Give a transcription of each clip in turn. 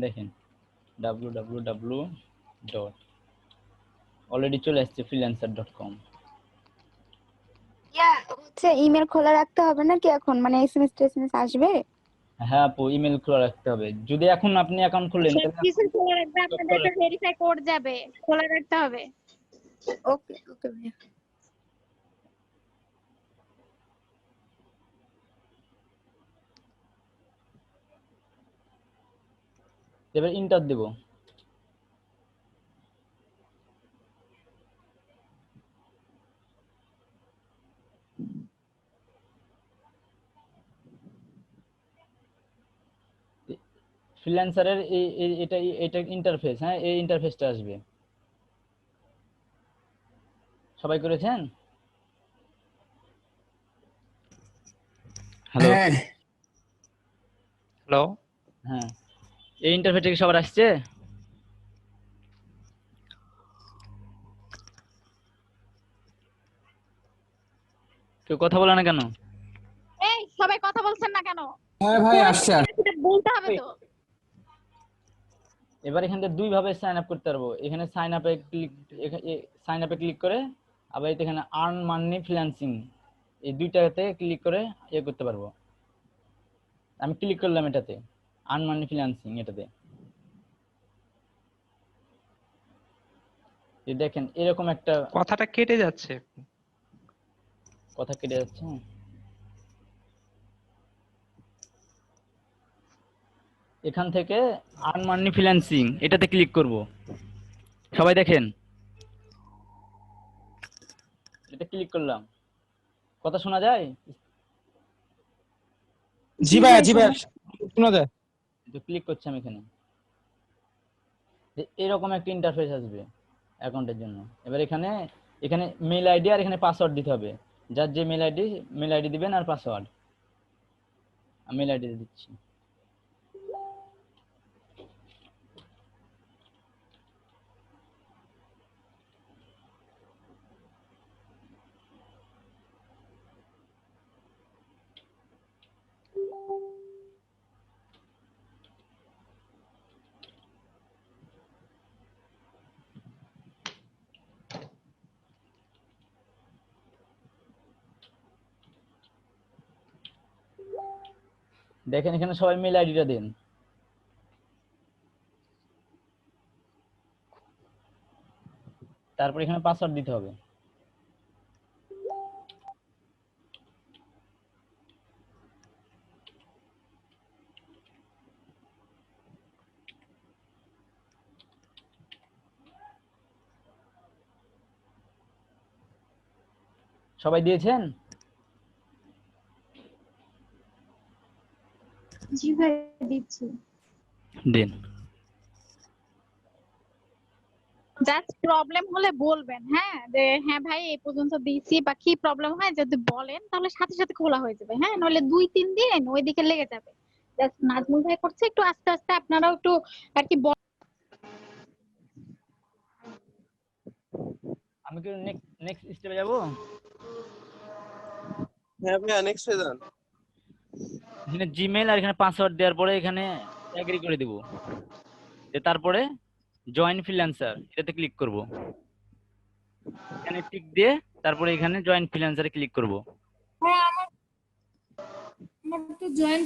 দেখেন www dot already চলে আসছে freelancer.com। হচ্ছে ইমেল খোলা রাখতে হবে নাকি এখন, মানে এসএমএস আসবে? হ্যাঁ আপু, ইমেল খোলা রাখতে হবে। যদি এখন আপনি অ্যাকাউন্ট খুললেন সবকিছু খোলা রাখবে, আপনাদের একটা ভেরিফাই কোড যাবে, খোলা রাখতে হবে। ওকে ওকে ভাইয়া। এবার ইন্টার দেব। ফ্রিল্যান্সারের এটা ইন্টারফেস, হ্যাঁ এই ইন্টারফেসটা আসবে। সবাই করেছেন? হ্যালো হ্যালো, হ্যাঁ, এই ইন্টারফেসটা কি সবার আসছে? কেউ কথা বলে না কেন? এই সবাই কথা বলছেন না কেন? হ্যাঁ ভাই আসছে। সেটা বলতে হবে তো। এবার এখান থেকে দুই ভাবে সাইন আপ করতে পারবো। এখানে সাইন আপে ক্লিক করে আবার এখানে আর্ন মানি ফ্রিল্যান্সিং, এই দুইটাতে ক্লিক করে করতে পারবো। আমি ক্লিক করলাম এটাতে, আর্ন মানি ফ্রিল্যান্সিং এটাতে। দেখেন এরকম একটা কথাটা কেটে যাচ্ছে। কথা কেটে যাচ্ছে। এখান থেকে আর্ন মানি ফ্রিল্যান্সিং এটাতে ক্লিক করব। সবাই দেখেন, এটা ক্লিক করলাম। কথা শোনা যায়? জি ভাই শোনা যায়। তো ক্লিক করছি আমি এখানে, এরকম একটা ইন্টারফেস আসবে অ্যাকাউন্টের জন্য। এবার এখানে মেল আইডি আর এখানে পাসওয়ার্ড দিতে হবে। যার যে মেল আইডি দিবেন আর পাসওয়ার্ড। আমি মেল আইডি দিচ্ছি। দেখেন এখানে সবাই মেল আইডিটা দেন। তারপর এখানে পাসওয়ার্ড দিতে হবে। সবাই দিয়েছেন? জি ভাই দিচ্ছি। দিন। জাস্ট প্রবলেম হলে বলবেন, হ্যাঁ যে হ্যাঁ ভাই এই পর্যন্ত দিয়েছি বা কি প্রবলেম হয় যদি বলেন তাহলে সাথে সাথে খোলা হয়ে যাবে। হ্যাঁ, নইলে 2-3 দিন ওইদিকে লেগে যাবে। জাস্ট নাজমুল ভাই করছে, একটু আস্তে আস্তে আপনারাও একটু আর কি আমি কি নেক্সট স্টেপে যাব? হ্যাঁ ভাইয়া নেক্সট যান। এখানে জিমেইল আর এখানে পাসওয়ার্ড দেওয়ার পরে এখানে এগ্রি করে দেব। তারপরে জয়েন ফ্রিল্যান্সার এটাতে ক্লিক করব। এখানে টিক দিয়ে তারপরে এখানে জয়েন ফ্রিল্যান্সারে ক্লিক করব। হ্যাঁ আমার তো জয়েন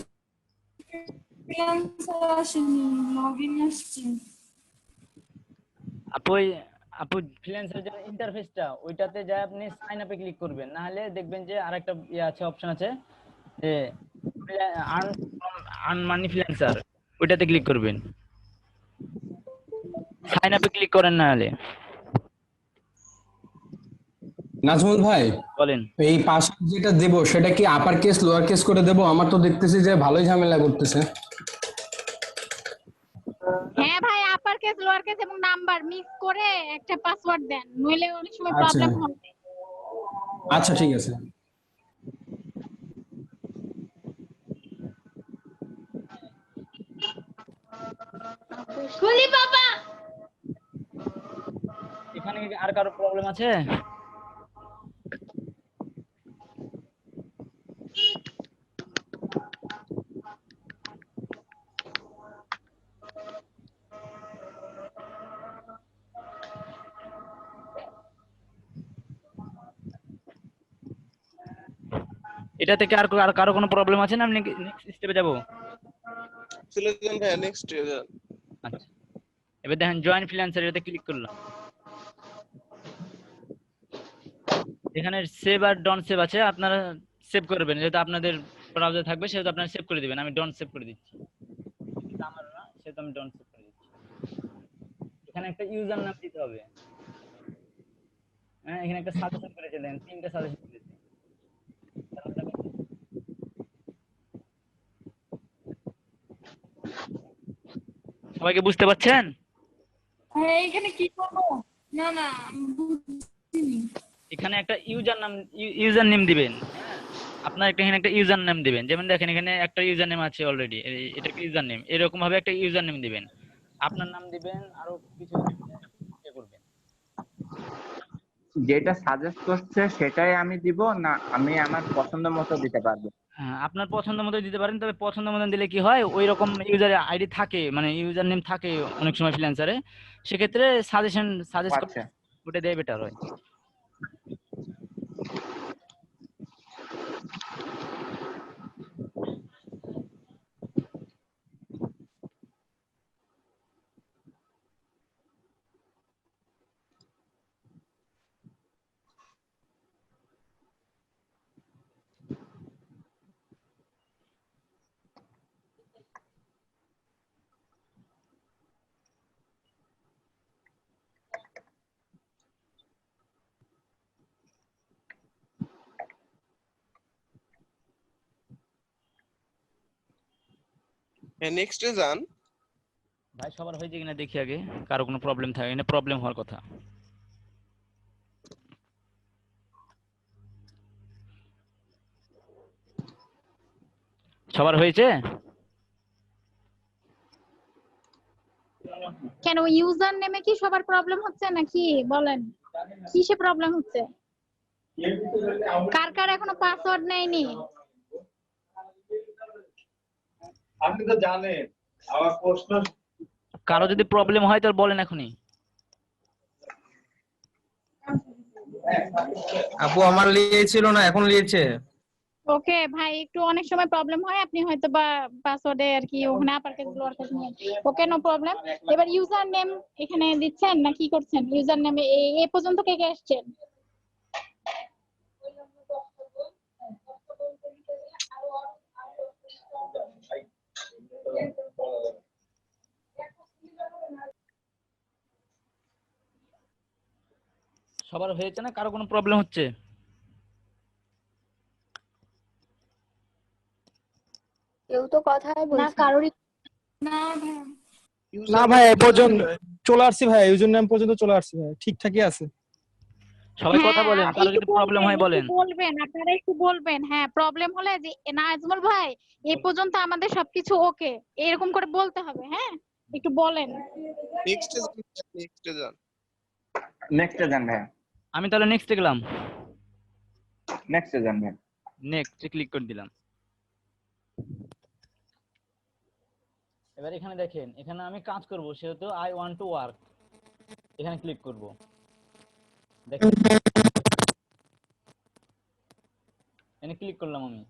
ফ্রিল্যান্সার আসেনি, লগইন আসছে। আপু ফ্রিল্যান্সারের যে ইন্টারফেসটা ওইটাতে যায় আপনি সাইন আপে ক্লিক করবেন। না হলে দেখবেন যে আরেকটা আছে, অপশন আছে যে আর্ন মানি ফ্রিল্যান্সার, ওইটাতে ক্লিক করবেন। সাইন আপে ক্লিক করেন না হলে। নাজমুল ভাই বলেন। এই পাসওয়ার্ড যেটা দেব সেটা কি আপার কেস লোয়ার কেস করে দেব? আমার তো দেখতেছি যে ভালোই ঝামেলা করতেছে। হ্যাঁ ভাই আপার কেস লোয়ার কেস এবং নাম্বার মিক্স করে একটা পাসওয়ার্ড দেন, নইলে অনেক সময় আচ্ছা প্রবলেম হবে। আচ্ছা ঠিক আছে। খুলি বাবা। এখানে কি আর কারো প্রবলেম আছে? এটা থেকে আর কারো কোনো প্রবলেম আছে না? আমি নেক্সট স্টেপে যাব। চলে যান ভাইয়া, নেক্সট যান। আচ্ছা, এবার দেখেন জয়েন ফ্রিল্যান্সার, এটাতে ক্লিক করলাম। এখানে সেভ আর ডন্ট সেভ আছে, আপনারা সেভ করবেন, যেহেতু আপনাদের ব্রাউজার থাকবে সেহেতু আপনারা সেভ করে দিবেন। আমি ডন্ট সেভ করে দিচ্ছি, যেহেতু আমার না সেহেতু আমি ডন্ট সেভ করে দিচ্ছি। এখানে একটা ইউজার নাম দিতে হবে। হ্যাঁ, এখানে একটা সাজেশন করেছে, দেন 3টা সাজেশন করেছে। সবাইকে বুঝতে পারছেন? হ্যাঁ এখানে কি করবো? না না আমি বুঝিনি। এখানে একটা ইউজার নেম দিবেন। হ্যাঁ, আপনার এখানে একটা ইউজার নেম দিবেন। যেমন দেখেন এখানে একটা ইউজার নেম আছে অলরেডি, এটা একটা ইউজার নেম। এরকম ভাবে একটা ইউজার নেম দিবেন, আপনার নাম দিবেন, আরো কিছু করবেন। যেটা সাজেস্ট করছে সেটাই আমি দিব, না আমি আমার পছন্দ মতো দিতে পারবো? হ্যাঁ, আপনার পছন্দ মতো দিতে পারেন, তবে পছন্দ মতো দিলে কি হয়, ওই রকম ইউজার আইডি থাকে, মানে ইউজার নেম থাকে অনেক সময় ফ্রিল্যান্সারে, সেক্ষেত্রে সাজেস্ট করে আচ্ছা, ওটা দেয় বেটার হয়। হ্যাঁ, নেক্সটে যান। ভাই সবার হয়েছে কিনা দেখি আগে, কারো কোনো প্রবলেম থাকে না, প্রবলেম হওয়ার কথা। সবার হয়েছে? কেন ইউজার নেমে কি সবার প্রবলেম হচ্ছে নাকি বলেন, কিসে প্রবলেম হচ্ছে? কার কার এখনো পাসওয়ার্ড নেয়নি? আপনি তো জানেন আমার প্রশ্ন। কারো যদি প্রবলেম হয় তাহলে বলেন এখনই। আপু আমার লিয়েছিল না, এখন লিয়েছে। ওকে ভাই, একটু অনেক সময় প্রবলেম হয়, আপনি হয়তো বা পাসওয়ার্ডে আর কি ওখানে আপার কেস লোয়ার কেস নিয়ে। ওকে, নো প্রবলেম। এবার ইউজার নেম এখানে দিচ্ছেন না কি করছেন? ইউজার নেমে এই পর্যন্ত কে কে আসছেন? সবার হয়েছে না, কারো কোনো প্রবলেম হচ্ছে? কেউ তো কথাই না বলছে না। কারোরই। না ভাই না ভাই এ পর্যন্ত চলে আসছি ভাই, ইউজার নেম পর্যন্ত চলে আসছি ভাই, ঠিকঠাকই আছে। সবাই কথা বলেন, কারো একটু যদি প্রবলেম হয় বলেন। বলবেন, আপনারা একটু বলবেন। হ্যাঁ, প্রবলেম হলে যে না আজমল ভাই এই পর্যন্ত আমাদের সবকিছু ওকে, এরকম করে বলতে হবে। হ্যাঁ, একটু বলেন। নেক্সটে যান, নেক্সটে যান। নেক্সটে যান ভাই, আমি তাহলে নেক্সটে গেলাম, নেক্সটে যান ভাই। নেক্সটে ক্লিক করে দিলাম। এবার এখানে দেখেন, এখানে আমি কাজ করব, সেহেতু আই ওয়ান্ট টু ওয়ার্ক, এখানে ক্লিক করব। দেখেন এখানে ক্লিক করলাম আমি।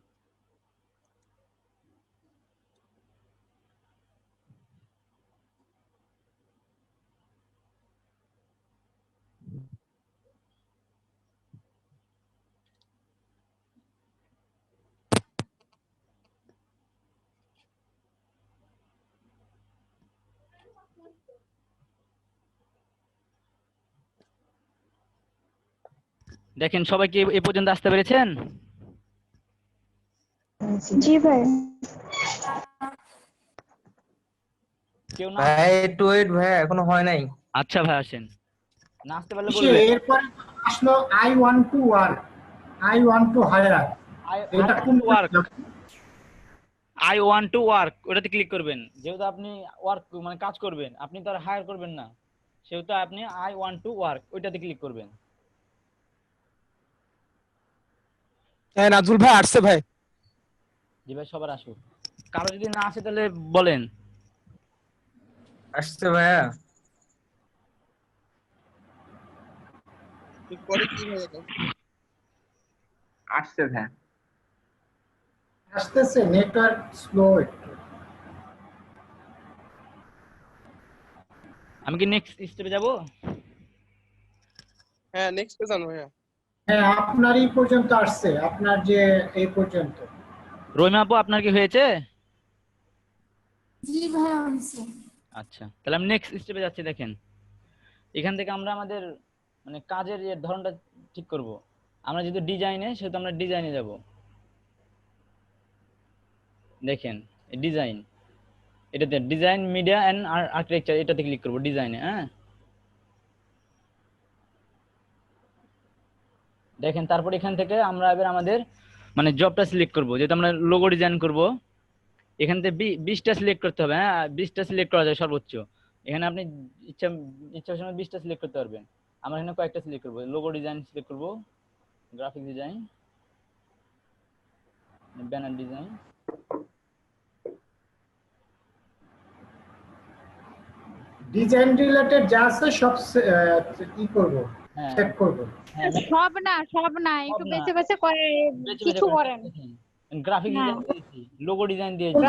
দেখেন সবাই কি এ পর্যন্ত আসতে পেরেছেন? জি ভাই। কেউ না? ভাই একটু ওয়েট ভাই, এখনো হয় নাই। আচ্ছা ভাই আসেন, না আসতে পারলে বলবেন। এরপরে আসলো I want to work, I want to hire. এটা কোন আই ওয়ান্ট টু ওয়ার্ক ওটাতে ক্লিক করবেন। যেহেতু আপনি ওয়ার্ক মানে কাজ করবেন, আপনি তো আর হায়ার করবেন না, সেহেতু আপনি আই ওয়ান্ট টু ওয়ার্ক ওইটাতে ক্লিক করবেন। হ্যাঁ নাজমুল ভাই আসছে ভাই। জি ভাই, সবার আসুক। কারো যদি না আসে তাহলে বলেন। আসছে ভাইয়া। পরে কি হয়ে গেল? আসছে ভাই। আসতেছে, নেটওয়ার্ক স্লো একটু। আমি কি নেক্সট স্টেপে যাব? হ্যাঁ নেক্সটে যান ভাইয়া। হ্যাঁ, আপনার এই পর্যন্ত আসছে, আপনার যে এই পর্যন্ত। রহিমা আপু আপনার কি হয়েছে? জি ভাইয়া হয়েছে। আচ্ছা, তাহলে আমি নেক্সট স্টেপে যাচ্ছি। দেখেন, এখান থেকে আমরা আমাদের মানে কাজের ধরনটা ঠিক করব। আমরা যেহেতু ডিজাইনে, সেহেতু আমরা ডিজাইনে যাব। দেখেন ডিজাইন, এটাতে ডিজাইন মিডিয়া এন্ড আর্কিটেকচার, এটাতে ক্লিক করব ডিজাইনে। হ্যাঁ, দেখেন তারপর এখান থেকে আমরা এবার আমাদের মানে জবটা সিলেক্ট করব। যেহেতু আমরা লোগো ডিজাইন করব, এখান থেকে 20টা সিলেক্ট করতে হবে। হ্যাঁ, 20টা সিলেক্ট করা যায় সর্বোচ্চ। এখানে আপনি ইচ্ছা ইচ্ছা সময় 20টা সিলেক্ট করতে পারবেন। আমরা এখানে কয়েকটা সিলেক্ট করব। লোগো ডিজাইন সিলেক্ট করব, graphic design, banner design. Design related যা আছে সব কি করব, হ্যাঁ সেট করব। হ্যাঁ, সব না, একটু না। বেছে বেছে করে কিছু করেন। গ্রাফিক হ্যাঁ ডিজাইন দিয়েছি, লোগো ডিজাইন দিয়েছি,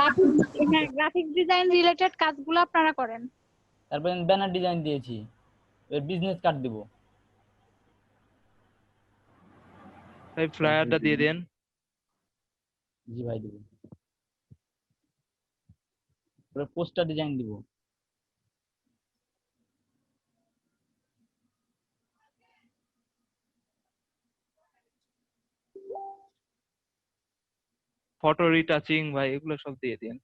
গ্রাফিক ডিজাইন রিলেটেড কাজগুলো আপনারা করেন। তারপর ব্যানার ডিজাইন দিয়েছি। এবার বিজনেস কার্ড দিব। ভাই ফ্লায়ারটা দিয়ে দেন। জি ভাই দিব। এবার পোস্টার ডিজাইন দিব। ফটো রিটাচিং ভাই এগুলো সব দিয়ে দেন।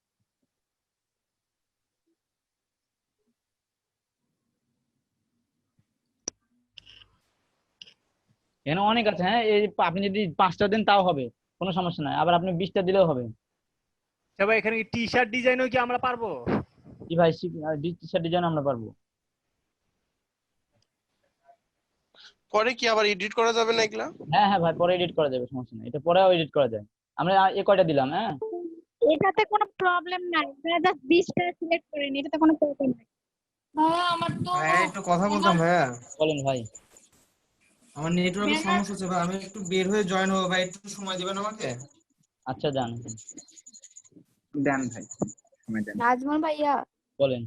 এখানে অনেক আছে। হ্যাঁ, এই আপনি যদি 5টা দেন তাও হবে, কোনো সমস্যা নাই। আবার আপনি 20টা দিলেও হবে। ভাই এখানে কি টি শার্ট ডিজাইনও কি আমরা পারবো? জি ভাই, টি-শার্ট ডিজাইন আমরা পারবো। পরে কি আবার এডিট করা যাবে না এগুলা? হ্যাঁ হ্যাঁ ভাই, পরে এডিট করা যাবে, সমস্যা নেই। এটা পরেও এডিট করা যায়। আমরা এ কয়টা দিলাম। হ্যাঁ, এটাতে কোনো প্রবলেম নাই, আপনারা জাস্ট 20টা সিলেক্ট করেন, এটাতে কোনো প্রবলেম নাই। ভাইয়া আমার তো ভাইয়া একটু কথা বলতাম ভাইয়া। বলেন ভাই। আমার নেটওয়ার্কের সমস্যা হচ্ছে ভাই, আমি একটু বের হয়ে জয়েন হবো ভাই, একটু সময় দিবেন আমাকে? আচ্ছা যান, দেন ভাই, সময় দেন। নাজমুল ভাইয়া, বলেন।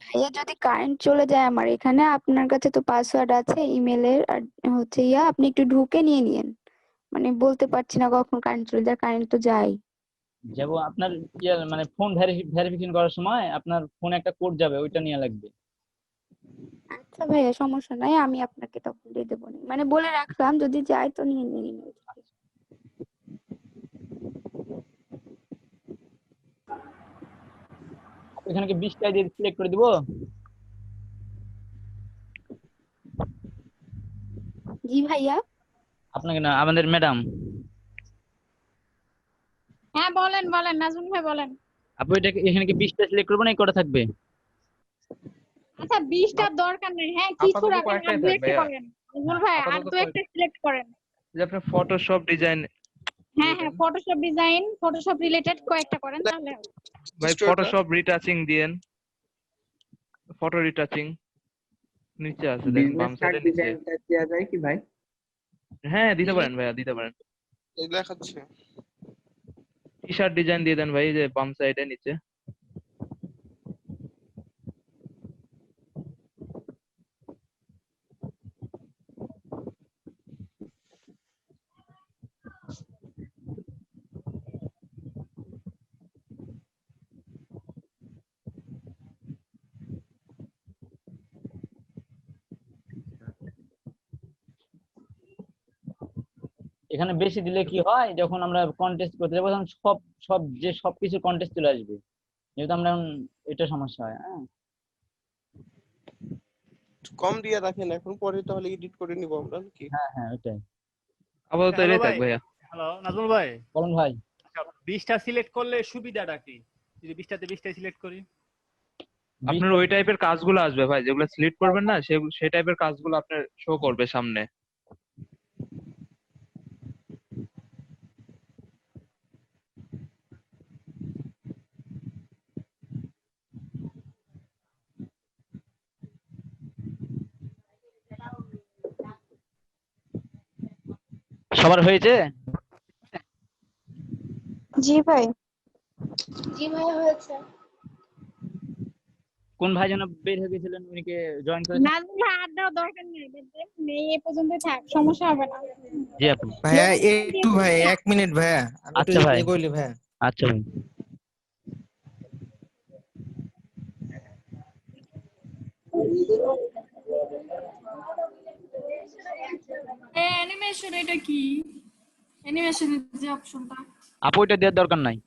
ভাইয়া যদি কারেন্ট চলে যায় আমার এখানে, আপনার কাছে তো পাসওয়ার্ড আছে ইমেলের, আর হচ্ছে আপনি একটু ঢুকে নিয়ে নিয়েন। মানে বলতে পারছি না কখন কারেন্ট চলে যায়, কারেন্ট তো যায়। যাবো আপনার মানে ফোন ভেরিফিকেশন করার সময় আপনার ফোনে একটা কোড যাবে, ওইটা নিয়ে লাগবে। আচ্ছা ভাইয়া, সমস্যা নাই, আমি আপনাকে তখন দিয়ে দেবো। মানে বলে রাখলাম, যদি যায় তো নিয়ে নিন। এখানে কি 20টা দিয়ে সিলেক্ট করে দিব? জি ভাইয়া। আপনাকে না, আমাদের ম্যাডাম। হ্যাঁ বলেন বলেন নাজমুল ভাই বলেন। আপু এটা এখানে কি 20টা সিলেক্ট করবো না, কটা থাকবে? আচ্ছা 20টার দরকার নেই, হ্যাঁ কিছু আপাতত রাখেন, আর কয়েকটাই দু থাক একটা ভাইয়া। করেন। নাজমুল ভাই আর আপাতত দু একটা সিলেক্ট করেন। যে আপনি ফটোশপ ডিজাইন হ্যাঁ হ্যাঁ, ফটোশপ ডিজাইন, ফটোশপ রিলেটেড কয়েকটা করেন তাহলে হবে। ভাই ফটোশপ রিটাচিং দিয়েন। ফটো রিটাচিং নিচে আছে দেখেন, বাম বিজনেস কার্ড সাইডে নিচে। ডিজাইনটা দেওয়া যায় কি ভাই? হ্যাঁ দিতে পারেন ভাইয়া, দিতে পারেন। এই দেখাচ্ছে। টি শার্ট ডিজাইন দিয়ে দেন ভাই, যে বাম সাইডে নিচে। এখানে বেশি দিলে কি হয়, যখন আমরা কন্টেস্ট করতে যাবো তখন সবকিছু কন্টেস্ট চলে আসবে, যেহেতু আমরা এটা সমস্যা হয়। হ্যাঁ, কম দিয়ে রাখেন এখন, পরে তাহলে এডিট করে নিব আমরা কি। হ্যাঁ হ্যাঁ, ওইটাই। আপাতত হ্যালো এটাই থাক ভাই। ভাইয়া। হ্যালো নাজমুল ভাই, বলুন ভাই। 20টা সিলেক্ট করলে সুবিধাটা কি? যদি 20টাতে 20টাই সিলেক্ট করি। আপনার ওই টাইপের কাজগুলো আসবে ভাই, যেগুলো সিলেক্ট করবেন না সেই টাইপের কাজগুলো আপনার শো করবে সামনে। সবার হয়েছে? জি ভাই। জি ভাইয়া হয়েছে। কোন ভাই যেন বের হয়ে গেছিলেন, উনি কে জয়েন করেছেন? নাজমুল ভাই আর দেওয়ার দরকার নেই, নেই এ পর্যন্তই থাক, সমস্যা হবে না। জি আপু। ভাইয়া একটু ভাই 1 মিনিট ভাইয়া, আমি একটু আচ্ছা ভাই, কইলি ভাইয়া। আচ্ছা ভাই। অ্যানিমেশন এটা কি? অ্যানিমেশনের যে অপশনটা। আপু এটা দেওয়ার দরকার নাই।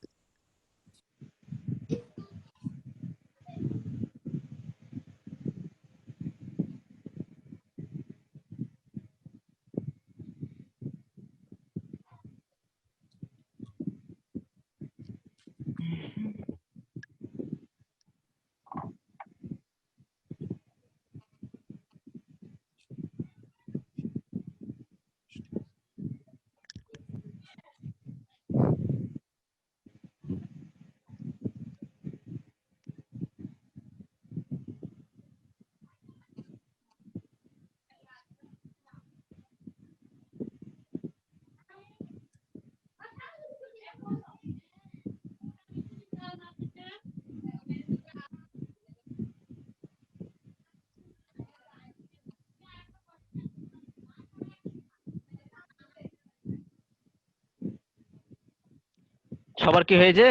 সবার কি হয়েছে?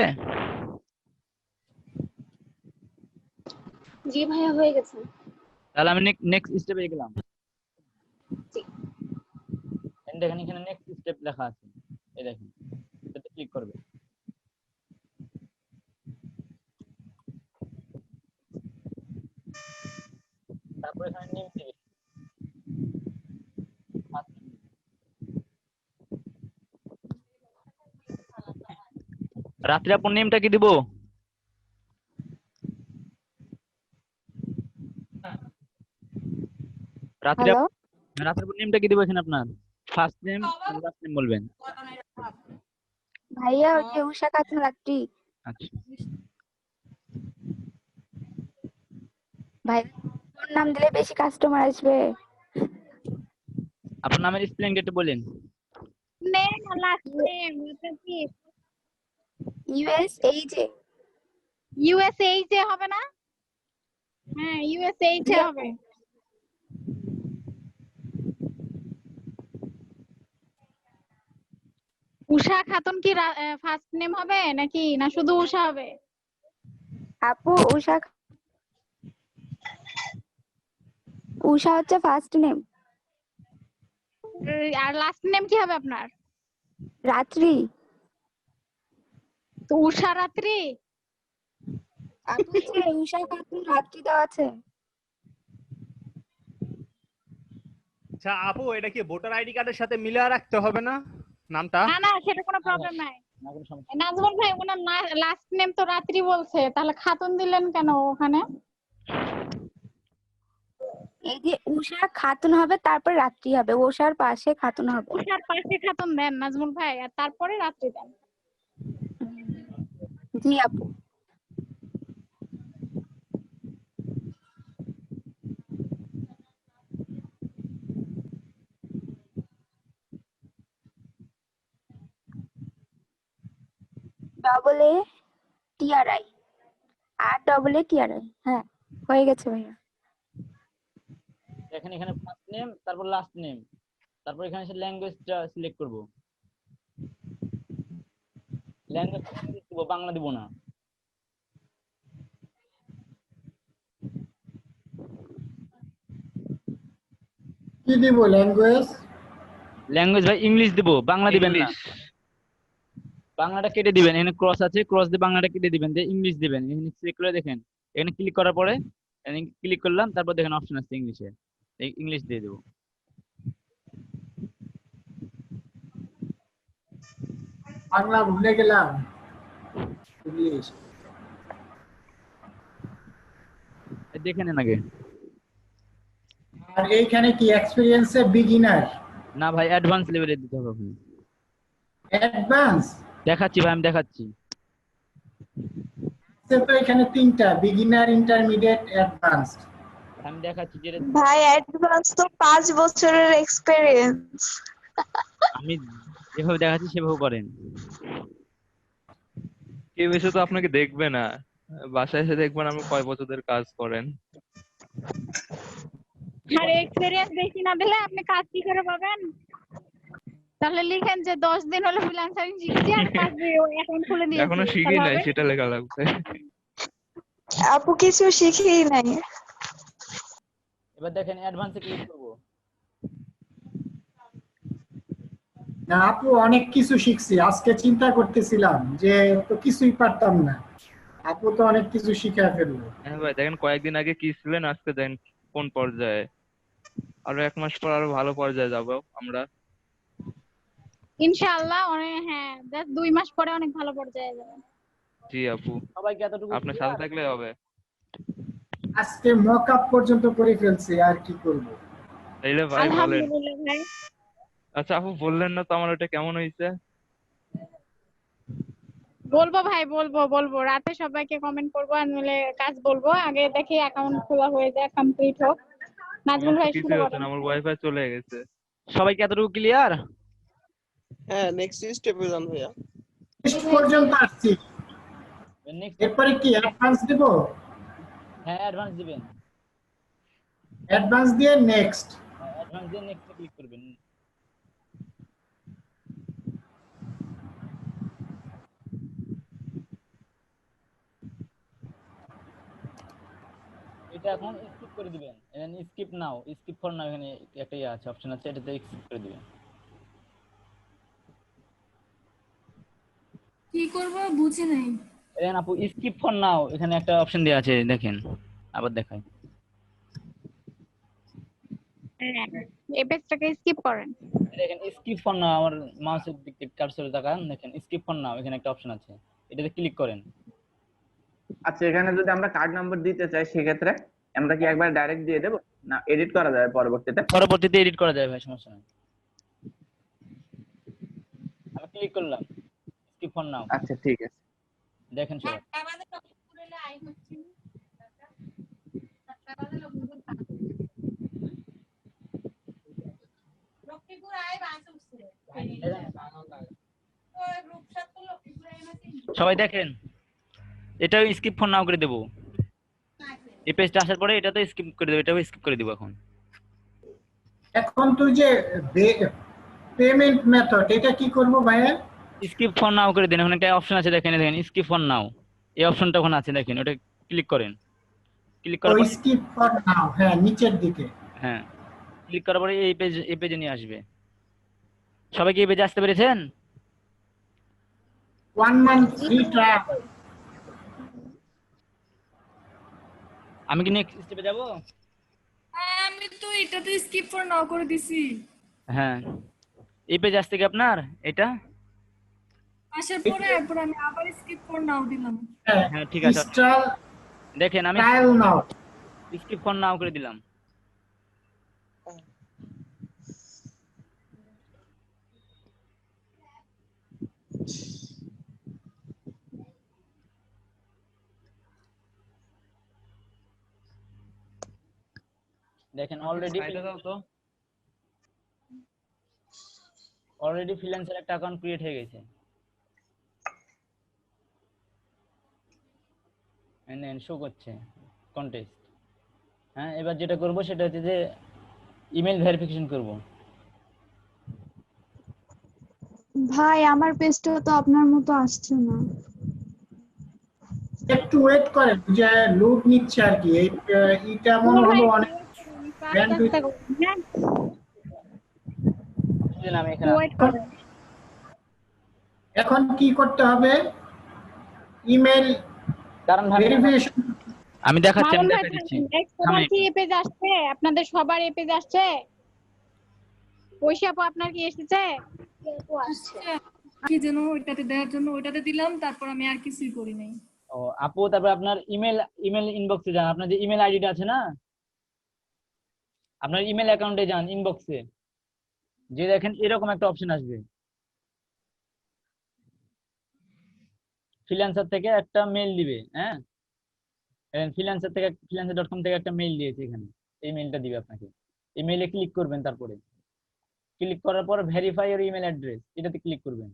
জি ভাইয়া হয়ে গেছে। তাহলে আমি নেক্সট স্টেপে গেলাম। জি। দেখেন এখানে নেক্সট স্টেপ লেখা আছে, এই দেখেন, এটাতে ক্লিক করবে। তারপরে এখানে নেম দিবে। রাত্রে আপনার নেমটা কি দিব? রাত্রে হ্যালো রাত্রে নেমটা কি দিব এখানে আপনার? ফার্স্ট নেম আর লাস্ট নেম বলবেন। ভাইয়া, ওই যে উষা খাতুন রাত্রি। আচ্ছা। ভাই, কোন নাম দিলে বেশি কাস্টমার আসবে? আপনার নামের স্পেলিং একটু বলেন। নেম আর লাস্ট নেম এটা কি? USAJ। ইউএসএইচ হবে না? হ্যাঁ ইউএসএইচ জি হবে। উষা খাতুন কি ফার্স্ট নেম হবে নাকি না শুধু উষা হবে? আপু, উষা হচ্ছে ফার্স্ট নেম। আর লাস্ট নেম কি হবে আপনার? রাত্রি। তো উষা রাত্রি। আপু, যে উষা খাতুন রাত্রি দেওয়া আছে। আচ্ছা আপু, এটা কি ভোটার আইডি কার্ডের সাথে মিলিয়ে রাখতে হবে না নামটা? না না, সেটা কোনো প্রবলেম নাই। না কোনো সমস্যা। নাজমুল ভাই ওনার লাস্ট নেম তো রাত্রি বলছে, তাহলে খাতুন দিলেন কেন ওখানে? এই যে উষা খাতুন হবে, তারপর রাত্রি হবে, উষার পাশে খাতুন হবে। উষার পাশে খাতুন দেন নাজমুল ভাই, আর তারপরে রাত্রি দেন। জি আপু। AATRI RAATRI। হ্যাঁ, হয়ে গেছে ভাইয়া। দেখেন এখানে ফার্স্ট নেম, তারপর লাস্ট নেম, তারপর এখানে এসে ল্যাঙ্গুয়েজটা সিলেক্ট করব। ল্যাঙ্গুয়েজ দিব, বাংলা দিব না। কি দিব ল্যাঙ্গুয়েজ? ল্যাঙ্গুয়েজ ভাই ইংলিশ দিব, বাংলা দিবেন না। ইংলিশ। বাংলাটা কেটে দিবেন, এখানে ক্রস আছে, ক্রস দিয়ে বাংলাটা কেটে দিবেন, দিয়ে ইংলিশ দিবেন। এখানে সিলেক্ট করে দেখেন, এখানে ক্লিক করার পরে এখানে ক্লিক করলাম, তারপর দেখেন অপশন আছে ইংলিশে, ইংলিশ দিয়ে দেবো। বাংলা ভুলে গেলাম। ইংলিশ। দেখে নেন আগে। আর এইখানে কি এক্সপেরিয়েন্সে বিগিনার? না ভাই, অ্যাডভান্স লেভেলে দিতে হবে আপনি। অ্যাডভান্স দেখাচ্ছি ভাই, আমি দেখাচ্ছি। তো এখানে তিনটা, বিগিনার, ইন্টারমিডিয়েট, অ্যাডভান্সড। আমি দেখাচ্ছি যেটা ভাই অ্যাডভান্স তো 5 বছরের এক্সপেরিয়েন্স। আমি যেভাবে দেখাচ্ছি সেভাবে করেন। কেউ এসে তো আপনাকে দেখবে না, বাসায় এসে দেখবেন আপনি কয় বছরের কাজ করেন। আর এক্সপেরিয়েন্স বেশি না দিলে আপনি কাজ কি করে পাবেন? তাহলে লিখেন যে 10 দিন হলো ফ্রিল্যান্সারিং শিখছি আর কাজ অ্যাকাউন্ট খুলে দিয়েছি, এখনো শিখি তাহলে নাই হবে? সেটা লেখা লাগবে। আপু কিছু শিখেই নাই। এবার দেখেন অ্যাডভান্সে ক্লিক করব। না আপু অনেক কিছু শিখছি, আজকে চিন্তা করতেছিলাম যে তো কিছুই পারতাম না, আপু তো অনেক কিছু শিখে ফেললো। হ্যাঁ ভাই দেখেন কয়েকদিন আগে কি ছিলেন, আজকে দেখেন কোন পর্যায়ে। আরো 1 মাস পর আরো ভালো পর্যায়ে যাব আমরা। ইনশাআল্লাহ অনেক, হ্যাঁ জাস্ট 2 মাস পরে অনেক ভালো পর্যায়ে যাবেন। জি আপু, সবাইকে এতটুকু আপনার clear? সাথে থাকলে হবে। আজকে মক আপ পর্যন্ত করে ফেলছি, আর কি করব। তাইলে ভাই বলেন। আলহামদুলিল্লাহ ভাই। আচ্ছা আপু বললেন না তো আমার ওটা কেমন হয়েছে? বলবো ভাই, বলবো রাতে সবাইকে কমেন্ট করবো আর মিলে কাজ বলবো। আগে দেখি অ্যাকাউন্ট খোলা হয়ে যায়, কমপ্লিট হোক। নাজমুল আমার তো ভাই শুরু কিছুই হচ্ছে করেন। না, আমার ওয়াইফাই চলে গেছে। সবাইকে এতটুকু ক্লিয়ার? হ্যাঁ, নেক্সট স্টেপে যান ভাইয়া। টেস্ট পর্যন্ত আসছি, নেক্সট এরপরে কি অ্যাডভান্স দেব? হ্যাঁ অ্যাডভান্স দিবেন। অ্যাডভান্স দিয়ে নেক্সট। অ্যাডভান্স দিয়ে নেক্সটে ক্লিক করবেন। এটা এখন স্কিপ করে দিবেন, এখানে skip now, skip for now, এখানে একটা ইয়ে আছে, অপশন আছে, এটাতে স্কিপ করে দিবেন। কি করব বুঝি নাই। এখানে আপু স্কিপ ফর নাও, এখানে একটা অপশন দেওয়া আছে দেখেন, আবার দেখাই। হ্যাঁ, এই পেজটাকে স্কিপ করেন। দেখেন স্কিপ ফর নাও, আমার মাউসের দিক থেকে কার্সরে তাকান, দেখেন স্কিপ ফর নাও, এখানে একটা অপশন আছে, এটাতে ক্লিক করেন। আচ্ছা এখানে যদি আমরা কার্ড নাম্বার দিতে চাই সেক্ষেত্রে আমরা কি একবার ডাইরেক্ট দিয়ে দেব না এডিট করা যাবে পরবর্তীতে? পরবর্তীতে এডিট করা যাবে ভাই, সমস্যা নেই। আমি ক্লিক করলাম স্কিপ ফর নাও। আচ্ছা ঠিক আছে। দেখেন সবাই সবাই দেখেন, এটাও স্কিপ ফর নাও করে দেবো। এই পেজটা আসার পরে এটাতে স্কিপ করে দেবো, এটাও স্কিপ করে দেবো। এখন তুই যে পেমেন্ট মেথড, এটা কি করব ভাইয়া? স্কিপ ফর নাও করে দেন, ওখানে একটা অপশন আছে দেখেন, দেখেন স্কিপ ফর নাও, এই অপশনটা ওখানে আছে দেখেন, ওটা ক্লিক করেন। ক্লিক করার পরে স্কিপ ফর নাও, হ্যাঁ নিচের দিকে। হ্যাঁ ক্লিক করার পরে এই পেজে নিয়ে আসবে। সবাই কি এই পেজে আসতে পেরেছেন? 1 মান্থ ফ্রি ট্রায়াল। আমি কি নেক্সট স্টেপে যাব? আমি তো এটাতে স্কিপ ফর নাও করে দিছি। হ্যাঁ এই পেজ আসছে কি আপনার এটা? আসার পরে এরপর আমি আবার স্কিপ ফর নাও দিলাম। হ্যাঁ ঠিক আছে, দেখেন আমি trial now skip for now করে দিলাম। দেখেন অলরেডি ফ্রিল্যান্সার একটা অ্যাকাউন্ট ক্রিয়েট হয়ে গেছে। এন্ড শো করছে কন্টেস্ট। হ্যাঁ এবার যেটা করব সেটা হচ্ছে যে ইমেল ভেরিফিকেশন করব। ভাই আমার পেজটা তো আপনার মতো আসছে না। একটু ওয়েট করেন, যে লোড নিচ্ছে আর কি। এটা মনে হলো অনেক এখন কি করতে হবে? ইমেল ভেরিফিকেশন আমি দেখাচ্ছি, আমি মামুন ভাই দেখাচ্ছি। সবার কি এই পেজ আসছে? আপনাদের সবার এই পেজ আসছে? ঐশী আপু আপনার কি এসেছে? কি যেন ওইটাতে দেওয়ার জন্য ওইটাতে দিলাম, তারপর আমি আর কিছুই করি নাই। ও আপু তারপর আপনার ইমেল ইনবক্সে যান, আপনার যে ইমেল আইডিটা আছে না, আপনার ইমেল অ্যাকাউন্টে যান, ইনবক্সে যে দেখেন এরকম একটা অপশন আসবে, ফ্রিল্যান্সার থেকে একটা মেইল দিবে। হ্যাঁ freelancer.com থেকে একটা মেইল দিয়েছে, এখানে এই মেইলটা দিবে আপনাকে। এই মেইলে ক্লিক করবেন, তারপরে ক্লিক করার পর ভেরিফাই ইওর ইমেল অ্যাড্রেস, এটাতে ক্লিক করবেন।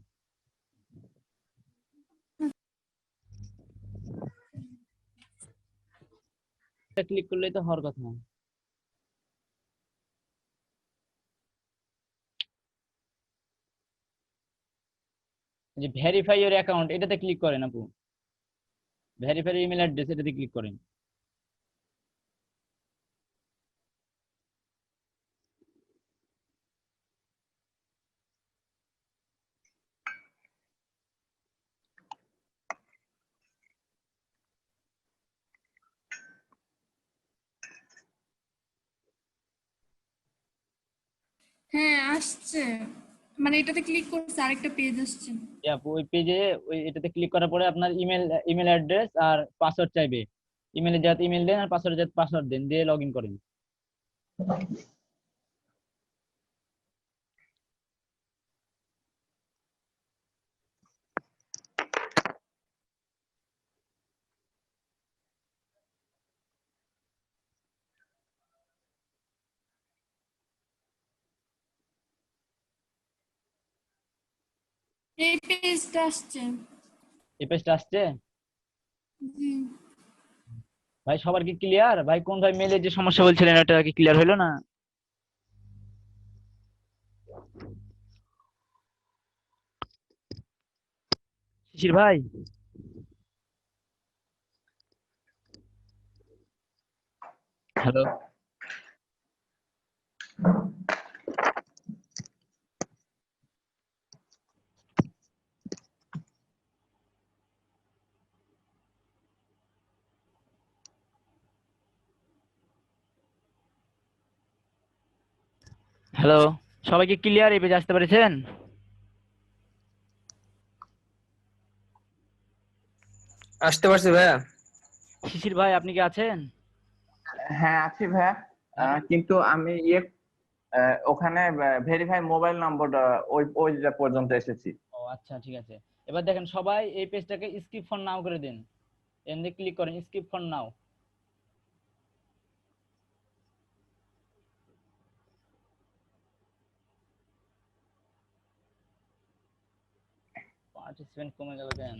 একটা ক্লিক করলেই তো হওয়ার কথা। যে ভেরিফাই ইওর অ্যাকাউন্ট এটাতে ক্লিক করেন আপু, ভেরিফাই ইমেল অ্যাড্রেস এটাতে ক্লিক করেন। হ্যাঁ আসছে, মানে এটাতে ক্লিক করছে আরেকটা পেজ আসছে। আপু ওই পেজে ওই এটাতে ক্লিক করার পরে আপনার ইমেল অ্যাড্রেস আর পাসওয়ার্ড চাইবে। ইমেলে যাতে ইমেল দেন আর পাসওয়ার্ডে যাতে পাসওয়ার্ড দেন, দিয়ে লগ ইন করেন। এই পেজটা আসছে। এই পেজটা আসছে জি। ভাই, সবার কি ক্লিয়ার? ভাই কোন ভাই মেলে যে সমস্যা বলছিলেন এটা কি ক্লিয়ার হলো না? শিশির ভাই, হ্যালো। হ্যালো, সবাই কি ক্লিয়ার? এই পেজে আসতে পেরেছেন? আসতে পারছি ভাইয়া। শিশির ভাই আপনি কি আছেন? হ্যাঁ আছি ভাইয়া। কিন্তু আমি ওখানে ভেরিফাই মোবাইল নম্বরটা ওই যে পর্যন্ত এসেছি। ও আচ্ছা, ঠিক আছে। এবার দেখেন সবাই এই পেজটাকে স্কিপ ফর নাও করে দিন। এন্ডে ক্লিক করেন স্কিপ ফর নাও। পার্টিসিপেন্ট কমে গেল কেন?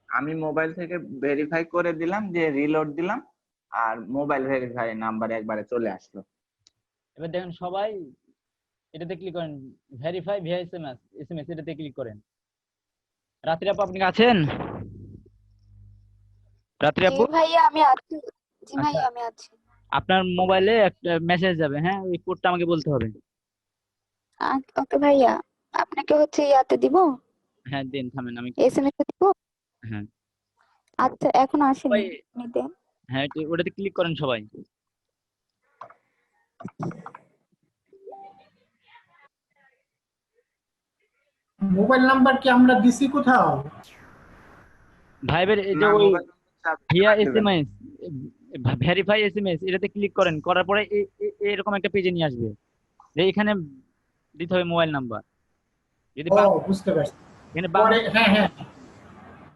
আমি মোবাইল থেকে ভেরিফাই করে দিলাম, যে রিলোড দিলাম, আর মোবাইল ভেরিফাই নাম্বার একবারে চলে আসলো। এবার দেখেন সবাই এটাতে ক্লিক করেন, ভেরিফাই ভিয়া এসএমএস এটাতে ক্লিক করেন। রাত্রি আপু আপনি কি আছেন? রাত্রি জি আপু, ভাইয়া আমি আছি। জি আচ্ছা, ভাইয়া আমি আছি। আপনার মোবাইলে একটা মেসেজ যাবে, হ্যাঁ ওই কোডটা আমাকে বলতে হবে। ওকে ভাইয়া, আপনাকে হচ্ছে ইয়াতে দিব, হ্যাঁ দিন, থামেন আমি। এসএমএস এ দিব। হ্যাঁ আচ্ছা এখন আসেনি, সবাই, আপনি দেন। হ্যাঁ ওটাতে ক্লিক করেন সবাই। মোবাইল নাম্বার কি আমরা দিছি কোথাও? ভাইবের এই যে না, ওই মোবাইল ভিয়া দেবেন। এসএমএস, ভেরিফাই এসএমএস এটাতে ক্লিক করেন, করার পরে এরকম একটা পেজে নিয়ে আসবে, যে এখানে দিতে হবে মোবাইল নাম্বার। যদি ও বুঝতে পারছি। এখানে পরে হ্যাঁ হ্যাঁ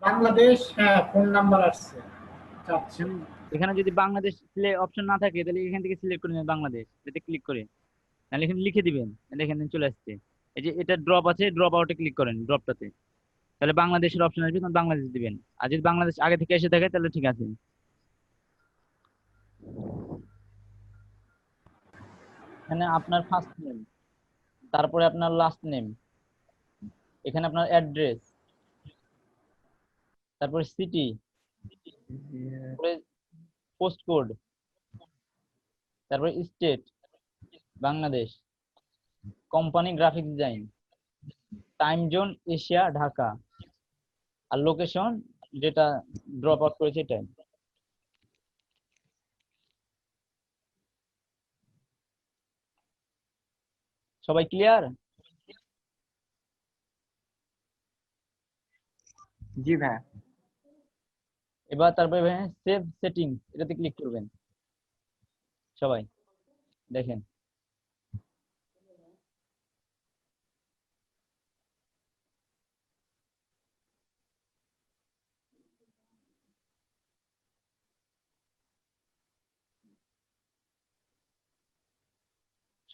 বাংলাদেশ, হ্যাঁ ফোন নাম্বার আসছে। আচ্ছা এখানে যদি বাংলাদেশ অপশন না থাকে তাহলে এখান থেকে সিলেক্ট করে নেবেন বাংলাদেশ, এতে ক্লিক করে, তাহলে এখানে লিখে দিবেন, তাহলে এখানে চলে আসছে। এই যে এটা ড্রপ আছে, ড্রপ আউটে ক্লিক করেন, ড্রপটাতে, তাহলে বাংলাদেশের অপশন আসবে, তখন বাংলাদেশ দিবেন। আর যদি বাংলাদেশ আগে থেকে এসে থাকে তাহলে ঠিক আছে। এখানে আপনার ফার্স্ট নেম, তারপরে আপনার লাস্ট নেম, এখানে আপনার অ্যাড্রেস, তারপরে সিটি, তারপরে পোস্ট কোড, তারপরে state Bangladesh, company graphic design, time zone Asia Dhaka, আর লোকেশন যেটা ড্রপ আউট করেছে এটাই। সবাই ক্লিয়ার? জি ভাইয়া। এবার তারপরে সেভ সেটিং এটাতে ক্লিক করবেন সবাই, দেখেন।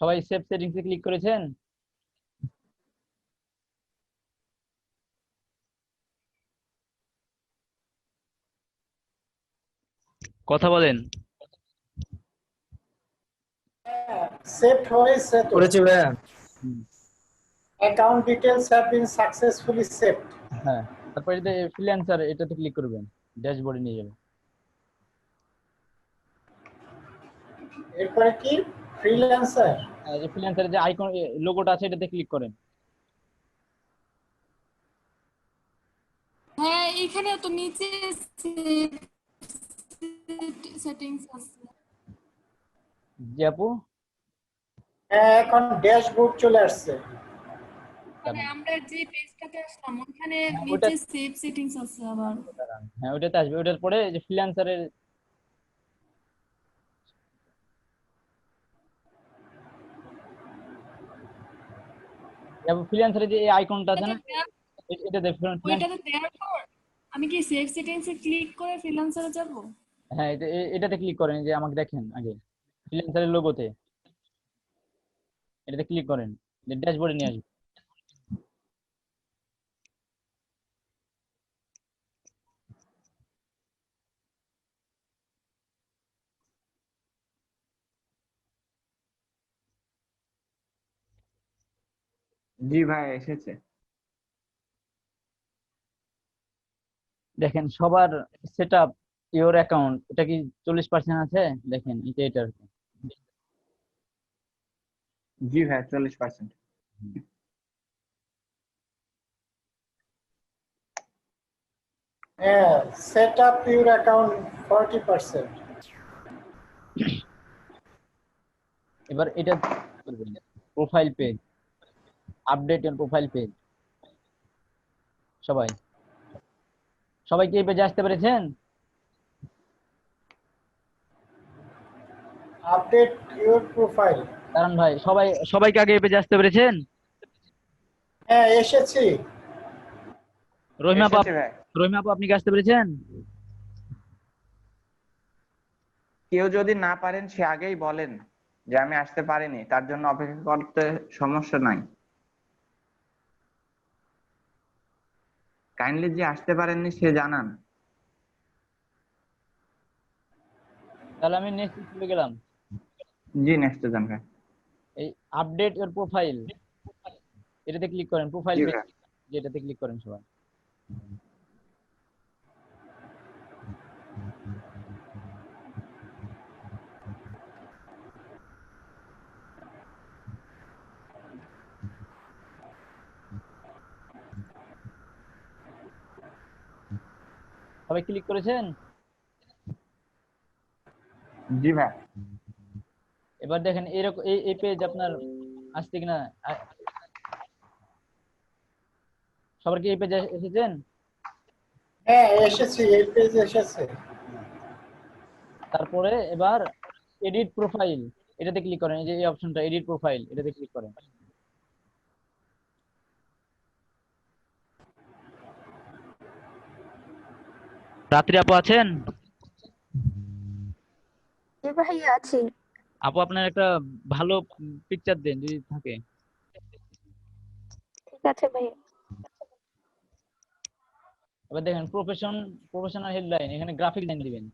সবাই সেভ সেটিংস এ ক্লিক করেছেন? কথা বলেন। সেভ হয়েছে তো, করেছি ভাইয়া। Account details have been successfully saved. হ্যাঁ, তারপর এটাতে ফ্রিল্যান্সার এটাতে ক্লিক করবেন, ড্যাশবোর্ডে নিয়ে যাবে। এরপরে কি ফ্রিল্যান্সার? এই ফ্রিল্যান্সারের যে আইকন লোগোটা আছে এটাতে ক্লিক করেন। হ্যাঁ এখানেও তো নিচে সেটিংস আছে। জি আপু, হ্যাঁ এখন ড্যাশবোর্ড চলে আসছে। মানে আমরা যে পেজটাতে আসলাম ওখানে ওটা নিচে সেভ সেটিংস আছে আবার। হ্যাঁ ওটাতে আসবে। ওটার পরে যে ফ্রিল্যান্সারের ফ্রিল্যান্সারের যে আইকনটা আছে না এটাতে ওইটাতে দেওয়ার পর আমি কি সেভ সেটিংস এ ক্লিক করে ফ্রিল্যান্সারে যাব? হ্যাঁ এটাতে ক্লিক করেন, যে আমাকে দেখেন আগে ফ্রিল্যান্সারের লোগোতে এটাতে ক্লিক করেন, যে ড্যাশবোর্ডে নিয়ে আসবে। জি ভাই এসেছে। দেখেন সবার সেটআপ ইওর অ্যাকাউন্ট এটা কি 40% আছে? দেখেন এটা জি ভাই 40%। হ্যাঁ সেট আপ ইউর অ্যাকাউন্ট 40%। এবার এটা করবেন profile page, update and profile page. সবাই কি এই পেজে আসতে পেরেছেন? Update your profile. কারণ ভাই সবাইকে আগে এই পেজে আসতে পেরেছেন? হ্যাঁ এসেছি। রহিমা আপু, এসেছে ভাই। আপনি কি আসতে পেরেছেন? কেউ যদি না পারেন সে আগেই বলেন যে আমি আসতে পারিনি, তার জন্য অপেক্ষা করতে সমস্যা নাই। কাইন্ডলি যে আসতে পারেননি সে জানান। তাহলে আমি নেক্সট চলে গেলাম। জি নেক্সট যান ভাই। এই আপডেট ইওর প্রোফাইল এটাতে ক্লিক করেন, প্রোফাইল জি পেজ ভাই। যেটাতে ক্লিক করেন সবাই। সবাই ক্লিক করেছেন? জি ভাই। এবার দেখেন এরকম এই পেজ আপনার আসছে কিনা। সবার কি এই পেজে এসেছেন? হ্যাঁ এসেছি, এই পেজ এসেছে। তারপরে এবার এডিট প্রোফাইল এটাতে ক্লিক করেন, এই যে এই অপশনটা এডিট প্রোফাইল এটাতে ক্লিক করেন। রাত্রি আপু আছেন? জি ভাইয়া আছি। আপু আপনার একটা ভালো পিকচার দেন যদি থাকে। ঠিক আছে ভাইয়া। এবার দেখেন প্রফেশনাল হেডলাইন, এখানে গ্রাফিক লাইন দিবেন।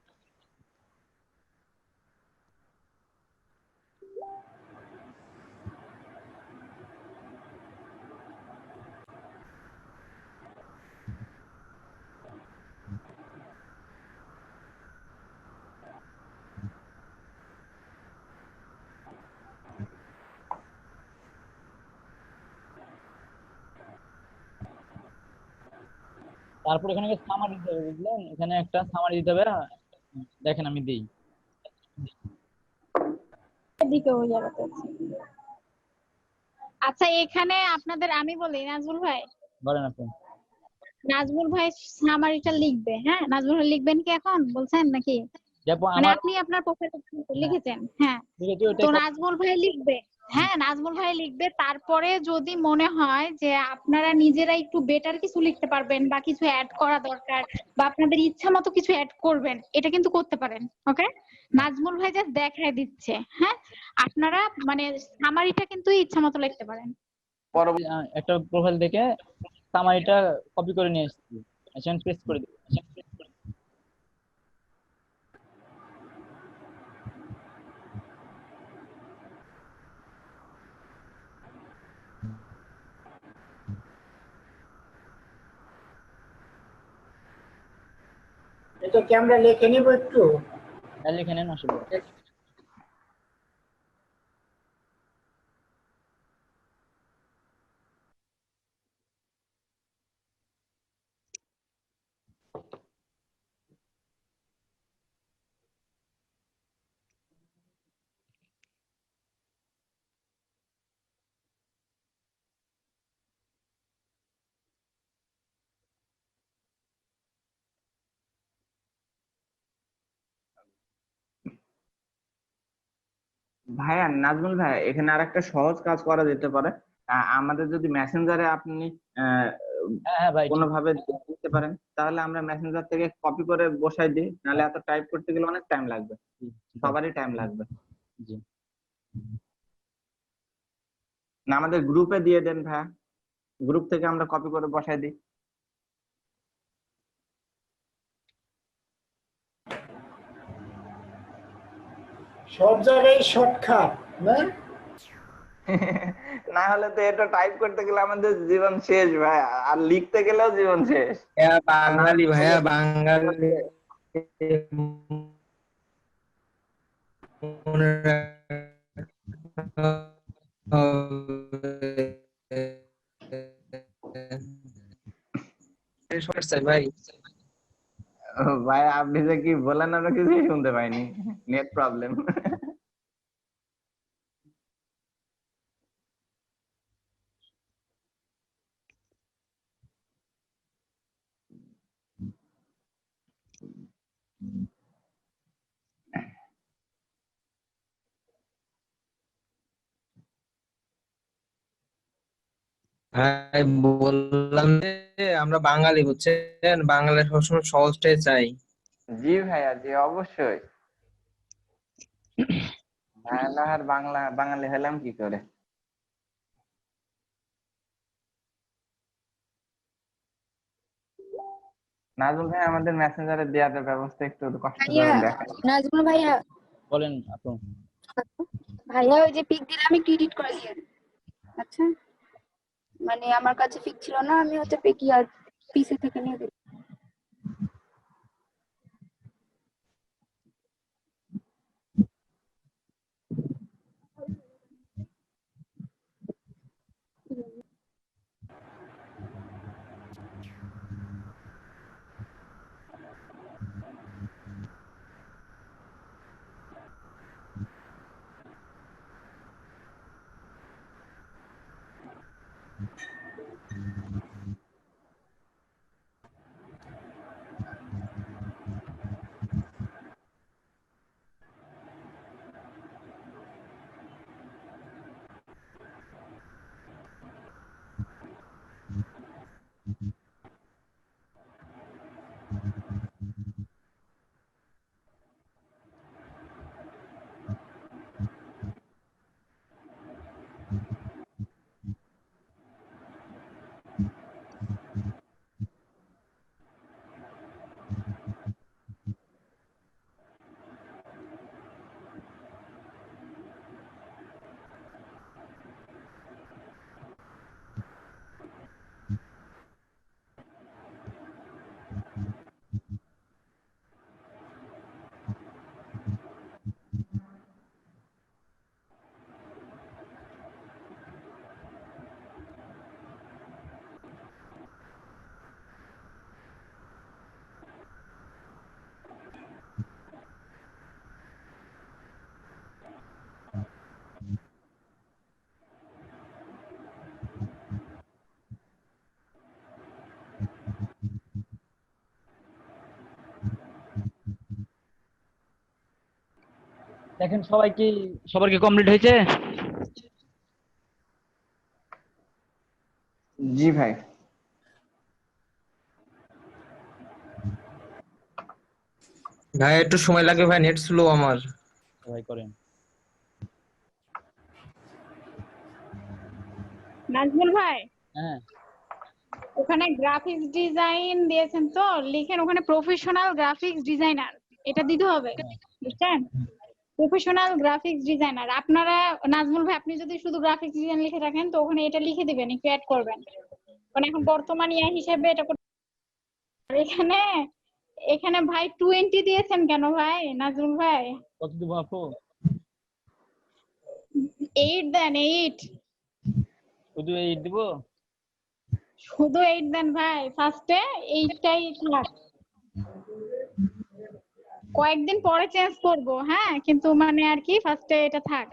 তারপর এখানে সামারি দিতে হবে, বুঝলেন? এখানে একটা সামারি দিতে হবে। দেখেন আমি দেই। এদিকে হয়ে যাবে তো। আচ্ছা এখানে আপনাদের আমি বলি নাজমুল ভাই, বলেন আপনি। নাজমুল ভাই সামারিটা লিখবে। হ্যাঁ নাজমুল ভাই লিখবেন কি এখন বলছেন নাকি? দেখো মানে আমার আপনি আপনার প্রোফাইলে লিখেছেন। হ্যাঁ ঠিক আছে তো ওইটাই নাজমুল ভাই লিখবে। হ্যাঁ নাজমুল ভাই লিখবে। তারপরে যদি মনে হয় যে আপনারা নিজেরা একটু বেটার কিছু লিখতে পারবেন বা কিছু অ্যাড করা দরকার বা আপনাদের ইচ্ছা মতো কিছু অ্যাড করবেন, এটা কিন্তু করতে পারেন। ওকে নাজমুল ভাই জাস্ট দেখাই দিচ্ছে। হ্যাঁ, আপনারা মানে সামারিটা কিন্তু ইচ্ছা মতো লিখতে পারেন। একটা প্রোফাইল দেখে সামারিটা কপি করে নিয়ে এসেছি, এখন পেস্ট করে দিই। এটা কি আমরা লিখে নিব একটু? হ্যাঁ, লিখে নেন, অসুবিধা নেই। ভাইয়া নাজমুল ভাই, এখানে আর একটা সহজ কাজ করা যেতে পারে। আমাদের যদি মেসেঞ্জারে আপনি আহ, হ্যাঁ হ্যাঁ ভাই, ঠিক। কোনোভাবে দিতে পারেন, তাহলে আমরা মেসেঞ্জার থেকে কপি করে বসাই দিই, নাহলে এত টাইপ করতে গেলে অনেক টাইম লাগবে, ঠিক আছে। সবারই টাইম লাগবে। জি। না, আমাদের গ্রুপে দিয়ে দেন ভাইয়া, গ্রুপ থেকে আমরা কপি করে বসাই দিই। সব জায়গায় শর্টকাট না? না হলে তো এটা টাইপ করতে গেলে আমাদের জীবন শেষ ভাই, আর লিখতে গেলেও জীবন শেষ। বাঙালি ভাইয়া, বাঙালি মনে রাখতে হবে। ভাই ভাই আপনি যে কি বলেন আমরা কিছুই শুনতে পাইনি, নেট প্রবলেম। ভাই বললাম যে আমরা বাঙালি, বুঝছেন, বাঙালি সবসময় সহজটাই চাই। জি ভাইয়া, জি অবশ্যই। বাংলা আর বাঙালি হলাম কি করে? নাজমুল ভাই, আমাদের মেসেঞ্জারে দেওয়ার ব্যবস্থা একটু কষ্ট ভাইয়া, করে দেখেন। নাজমুল ভাইয়া, বলেন আপু। ভাইয়া ওই যে পিক দিলে আমি এডিট করে দিয়ে। আচ্ছা, মানে আমার কাছে পিক ছিল না, আমি হচ্ছে পিক আর পিসি থেকে নিয়ে দিই। দেখেন সবার কি কমপ্লিট হয়েছে? জি ভাই। ভাই একটু সময় লাগে ভাই, নেট স্লো আমার। সবাই করেন। নাজমুল ভাই, হ্যাঁ ওখানে গ্রাফিক্স ডিজাইন দিয়েছেন তো, লিখেন ওখানে প্রফেশনাল গ্রাফিক্স ডিজাইনার, এটা দিতে হবে, বুঝছেন? Professional graphics designer. আপনারা নাজমুল ভাই, আপনি যদি শুধু গ্রাফিক্স ডিজাইন লিখে রাখেন তো ওখানে এটা লিখে দিবেন, একটু অ্যাড করবেন, কারণ এখন বর্তমান ইয়া হিসেবে এটা আর এখানে এখানে ভাই 20 দিয়েছেন কেন ভাই নাজমুল ভাই? কত দিব আপু? 8 দেন, 8। শুধু 8 দিব? শুধু 8 দেন ভাই, ফার্স্টে 8টাই থাক, কয়েকদিন পরে চেঞ্জ করব, হ্যাঁ, কিন্তু মানে আর কি ফার্স্টে এটা থাক।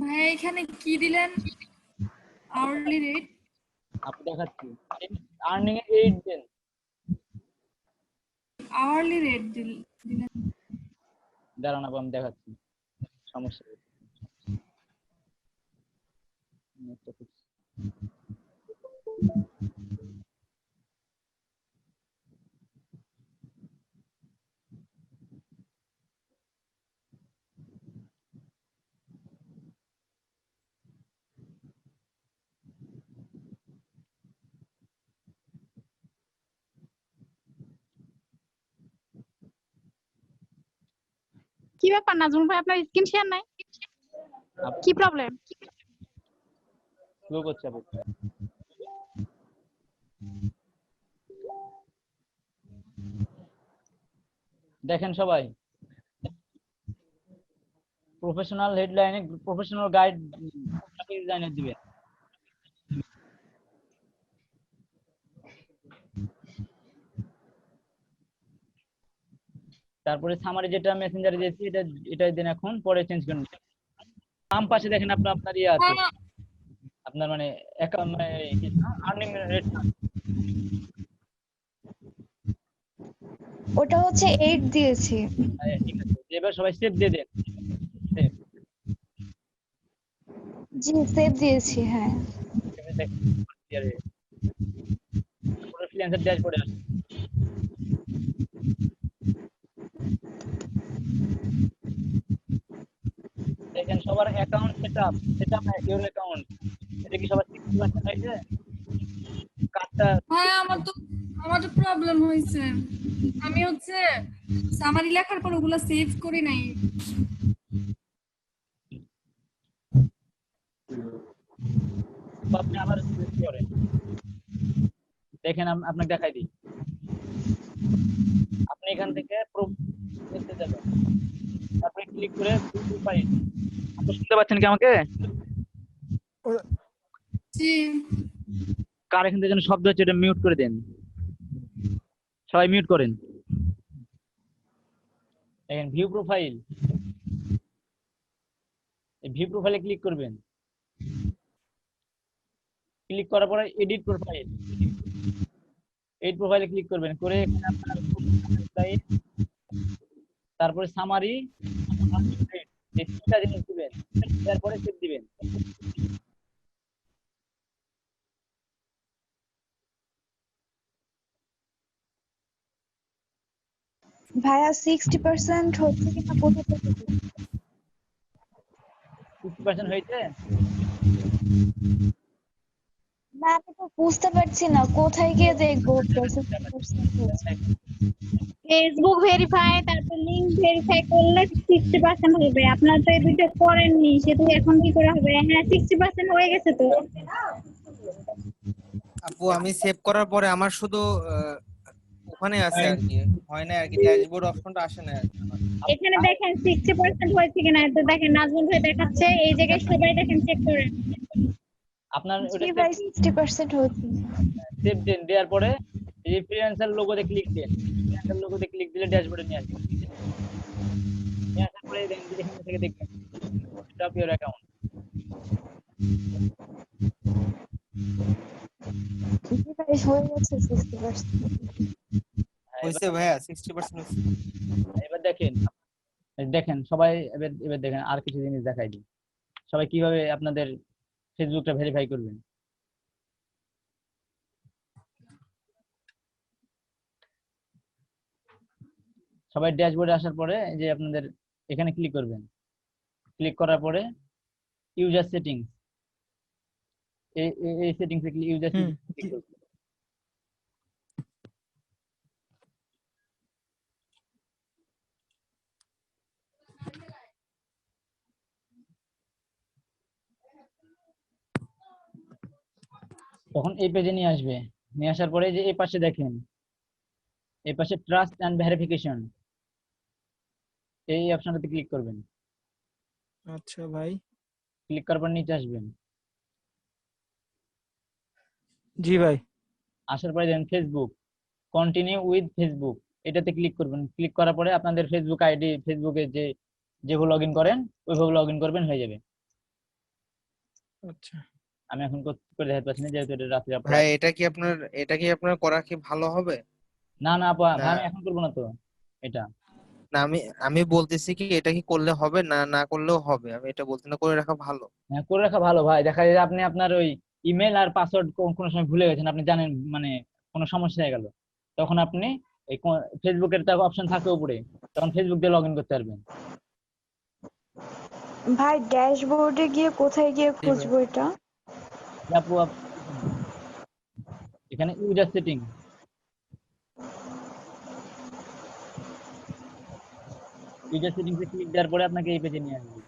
ভাই এখানে কি দিলেন? Hourly rate? আপনি দেখাচ্ছি, আর্নিং এ 8 দেন। আওয়ারলি রেট দিলেন? দাঁড়ান আপু, আমি দেখাচ্ছি, সমস্যা নেই। কি ব্যাপার নাজমুল ভাই, আপনার স্ক্রিন শেয়ার নাই? কি প্রবলেম? স্লো করছে আপু। দেখেন সবাই, প্রফেশনাল হেডলাইনে প্রফেশনাল গাইড ডিজাইনার দিবে। তারপরে সামারি যেটা মেসেঞ্জারে দিয়েছি এটাই দেন, এখন পরে চেঞ্জ করে নিন। বাম পাশে দেখেন আপনার ইয়ে আছে, আপনার মানে অ্যাকাউন্ট মানে আর্নিং রেট। ওটা হচ্ছে 8 দিয়েছি। ঠিক আছে, এবার সবাই সেভ দিয়ে দেন। সেভ জি সেভ দিয়েছি, হ্যাঁ। পুরো ফ্রিল্যান্সার ড্যাশবোর্ডে আসে। দেখেন সবার অ্যাকাউন্ট সেটআপ না ইওর অ্যাকাউন্ট, এটা কি সবার 60% হয়েছে? কার্ডটা হ্যাঁ, আমার তো প্রবলেম হয়েছে। আমি হচ্ছে সামারি লেখার পর ওগুলা সেভ করি নাই। আপনি আবার করেন, দেখেন আপনাকে দেখাই দিই। আপনি এখান থেকে দেখতে যাবেন, তারপরে ক্লিক করে প্রোফাইল। আপনি শুনতে পাচ্ছেন কি আমাকে? জি। কার এখান থেকে যেন শব্দ হচ্ছে, এটা মিউট করে দেন, সবাই মিউট করেন। দেখেন ভিউ প্রোফাইল, এই ভিউ প্রোফাইলে ক্লিক করবেন। ক্লিক করার পরে এডিট প্রোফাইল, এডিট প্রোফাইলে ক্লিক করবেন, করে এখানে আপনার তারপরে সামারি এই তিনটা জিনিস দিবেন, তারপরে সেভ দিবেন। ভাইয়া 60% হচ্ছে কিনা কোথা থেকে? 60% হয়েছে? না আমি তো বুঝতে পারছি না, কোথায় গিয়ে দেখবো? ফেসবুক ভেরিফাই, তারপর লিংক ভেরিফাই করলে 60% হবে। আপনারা তো এই দুটো করেননি, সেটা এখন কি করে হবে? হ্যাঁ 60% হয়ে গেছে তো। আপু আমি সেভ করার পরে আমার শুধু ওখানে আছে আর কি, হয় না আর কি, ড্যাশবোর্ড অপশনটা আসে না আর কি। এখানে দেখেন 60% হয়েছে কিনা, তো দেখেন নাজমুল ভাই দেখাচ্ছে, এই জায়গায় সবাই দেখেন, চেক করেন। আপনার ওটা 60% হচ্ছে। সেভ দেন, দেওয়ার পরে এই ফ্রিল্যান্সার লোগোতে ক্লিক দেন। ফ্রিল্যান্সার লোগোতে ক্লিক দিলে ড্যাশবোর্ডে নিয়ে আসবে। নিয়ে আসার পরে তারপরে দেখেন যে এখান থেকে দেখবেন স্টপ ইওর অ্যাকাউন্ট। হয়ে গেছে 60%। হয়েছে ভাইয়া 60% হয়েছে। এবার দেখেন দেখেন সবাই এবার এবার দেখেন আর কিছু জিনিস দেখাই দিই। সবাই কিভাবে আপনাদের ফেসবুকটা ভেরিফাই করবেন। সবাই ড্যাশবোর্ডে আসার পরে যে আপনাদের এখানে ক্লিক করবেন। ক্লিক করার পরে ইউজার সেটিংস, এই সেটিংসে ইউজার সেটিংস ক্লিক করবেন। তখন এই পেজে নিয়ে আসবে। নিয়ে আসার পরে যে এই পাশে দেখেন, এই পাশে ট্রাস্ট এন্ড ভেরিফিকেশন, এই অপশনটাতে ক্লিক করবেন। আচ্ছা ভাই। ক্লিক করার পর নিচে আসবেন। জি ভাই। আসার পরে দেন ফেসবুক, কন্টিনিউ উইথ ফেসবুক, এটাতে ক্লিক করবেন। ক্লিক করার পরে আপনাদের ফেসবুক আইডি, ফেসবুকে যেভাবে লগ ইন করেন ওইভাবে লগ ইন করবেন, হয়ে যাবে। আচ্ছা আমি এখন করে দেখাতে পারছি না যেহেতু এটা রাত্রে ভাই, এটা কি আপনার করা কি ভালো হবে? না না আপা, না ভাই আমি এখন করবো না তো এটা। না, আমি বলতেছি কি এটা কি করলে হবে, না না করলেও হবে, আমি এটা বলতে না, করে রাখা ভালো। হ্যাঁ, করে রাখা ভালো ভাই। দেখা যায় যে আপনি আপনার ওই ইমেল আর পাসওয়ার্ড কোনো সময় ভুলে গেছেন, আপনি জানেন, মানে কোনো সমস্যা হয়ে গেল, তখন আপনি এই ফেসবুকের তো অপশন থাকে উপরে, তখন ফেসবুক দিয়ে লগ ইন করতে পারবেন। ভাই ড্যাশবোর্ডে গিয়ে কোথায় গিয়ে খুঁজবো এটা? আপু এখানে ইউজার সেটিং, ইউজার সেটিংসে ক্লিক দেওয়ার পরে আপনাকে এই পেজে নিয়ে আসবে।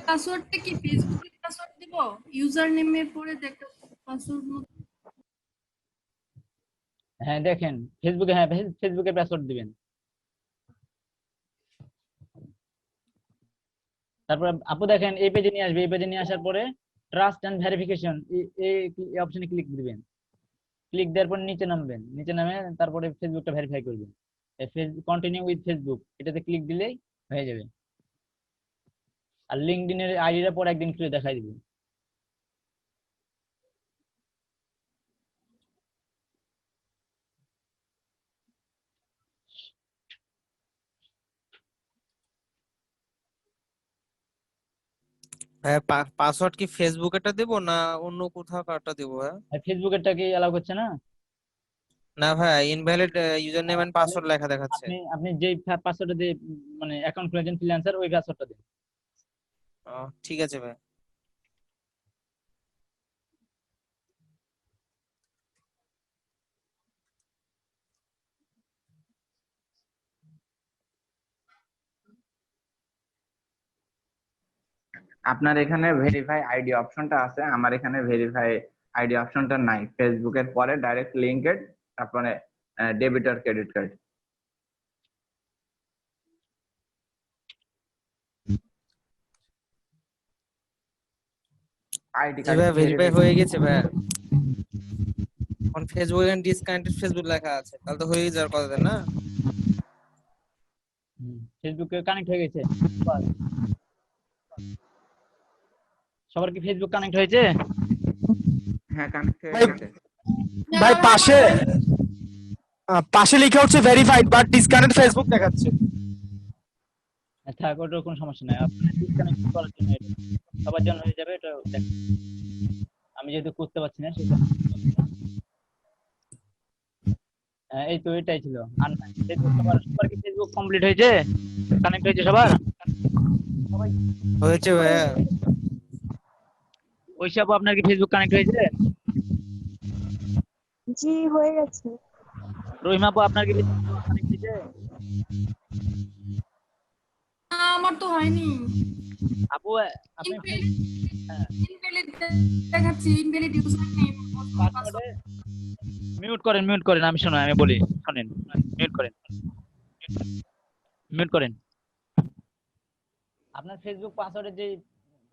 পাসওয়ার্ডটা কি ফেসবুকের পাসওয়ার্ড দিব? ইউজার নেমের পরে একটা পাসওয়ার্ড হ্যাঁ দেখেন ফেসবুকে, হ্যাঁ ফেসবুকে পাসওয়ার্ড দিবেন। তারপর আপু দেখেন এই পেজে নিয়ে আসবে। এই পেজে নিয়ে আসার পরে ট্রাস্ট এন্ড ভেরিফিকেশন, এই অপশনে ক্লিক দিবেন। ক্লিক দেওয়ার পর নিচে নামবেন, নিচে নামে তারপরে ফেসবুকটা ভেরিফাই করবেন। কন্টিনিউ উইথ ফেসবুক, এটাতে ক্লিক দিলেই হয়ে যাবে। আর লিঙ্কডইনের আইডিটা পর একদিন খুলে দেখাই দিবে। হ্যাঁ, পাসওয়ার্ড কি ফেসবুকেরটা দেব না অন্য কোথাও কারটা দেব? হ্যাঁ ফেসবুকেরটা কি অ্যালাউ করছে না? না ভাই, ইনভ্যালিড ইউজার নেম এন্ড তাহলে পাসওয়ার্ড লেখা দেখাচ্ছে। আপনি আপনি যেই পাসওয়ার্ডটা দিয়ে মানে অ্যাকাউন্ট খুলেছেন ফ্রিল্যান্সার, ওই পাসওয়ার্ডটা দিন। ঠিক আছে ভাই। আপনার এখানে ভেরিফাই আইডি অপশনটা আছে, আমার এখানে ভেরিফাই আইডি অপশনটা নাই। ফেসবুকের পরে ডাইরেক্ট লিঙ্কেড, তারপরে ডেবিট আর ক্রেডিট কার্ড। আইডি জি কার্ড ভাই, ভেরিফাই হয়ে গেছে ভাই। এখন ফেসবুক এন্ড ডিসকানেক্টেড ফেসবুক লেখা আছে, তাহলে তো হয়ে যাওয়ার কথা না? ফেসবুকে কানেক্ট হয়ে গেছে। সবার কি ফেসবুক কানেক্ট হয়েছে? হ্যাঁ কানেক্ট হয়ে গেছে ভাই। পাশে লেখা হচ্ছে ভেরিফাইড বাট ডিসকানেক্ট ফেসবুক দেখাচ্ছে। থাক, ওটার কোনো সমস্যা নাই। আপনি ডিসকানেক্ট করার জন্য এটা সবার জন্য হয়ে যাবে। এটা দেখেন, আমি যেহেতু করতে পারছি না সেটা। এই তো এটাই ছিল। আর নাই। সবার কি ফেসবুক কমপ্লিট হয়েছে? কানেক্ট হয়েছে সবার? হয়েছে ভাইয়া। ঐশী আপু আপনার কি ফেসবুক কানেক্ট হয়েছে? জি হয়ে গেছে। রহিমা আপু আপনার কি ফেসবুক কানেক্ট হয়েছে? আমার তো হয়নি। আপু আপনি ইনভ্যালিড দেখাচ্ছে, ইনভ্যালিড ইউজার নেম পাসওয়ার্ডে মিউট করেন আমি শোনেন, আমি বলি শুনেন। মিউট করেন। আপনার ফেসবুক পাসওয়ার্ডের যে